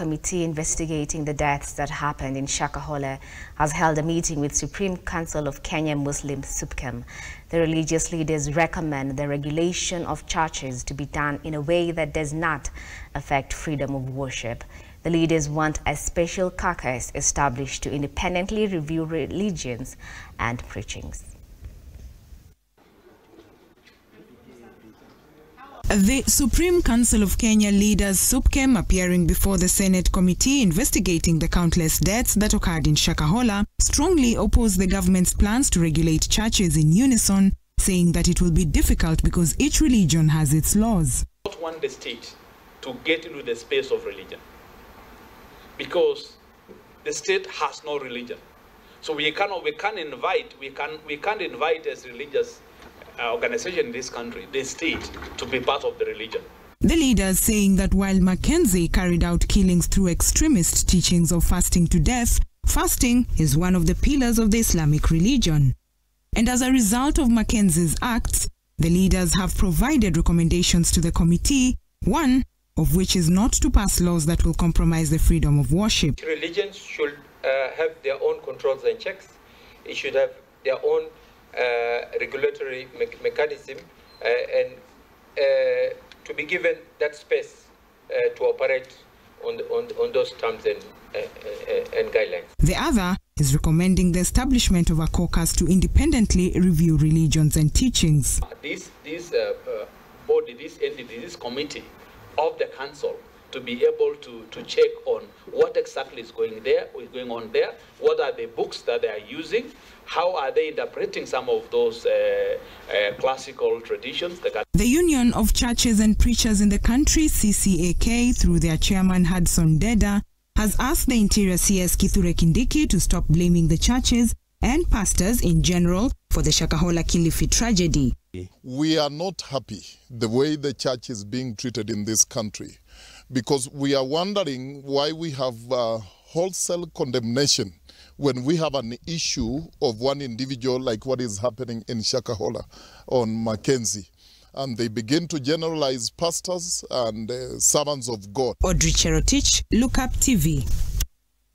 committee investigating the deaths that happened in Shakahola has held a meeting with Supreme Council of Kenya Muslims SUPKEM. The religious leaders recommend the regulation of churches to be done in a way that does not affect freedom of worship. The leaders want a special caucus established to independently review religions and preachings. The Supreme Council of Kenya leaders SUPKEM, appearing before the Senate committee investigating the countless deaths that occurred in Shakahola, strongly oppose the government's plans to regulate churches in unison, saying that it will be difficult because each religion has its laws. We don't want the state to get into the space of religion because the state has no religion. So we can't invite as religious organization in this country, the state, to be part of the religion. The leaders saying that while Mackenzie carried out killings through extremist teachings of fasting to death, fasting is one of the pillars of the Islamic religion. And as a result of Mackenzie's acts, the leaders have provided recommendations to the committee, one of which is not to pass laws that will compromise the freedom of worship. Religions should have their own controls and checks. It should have their own regulatory mechanism and to be given that space to operate on those terms and guidelines. The other is recommending the establishment of a caucus to independently review religions and teachings. This body, this entity, this committee of the council to be able to check on what exactly is going on there, what are the books that they are using, how are they interpreting some of those classical traditions. The Union of Churches and Preachers in the country, CCAK, through their chairman Hudson Deda, has asked the Interior CS Kithure Kindiki to stop blaming the churches and pastors in general for the Shakahola Kilifi tragedy. We are not happy the way the church is being treated in this country, because we are wondering why we have wholesale condemnation when we have an issue of one individual like what is happening in Shakahola on Mackenzie. And they begin to generalize pastors and servants of God. Audrey Cherotich, Look Up TV.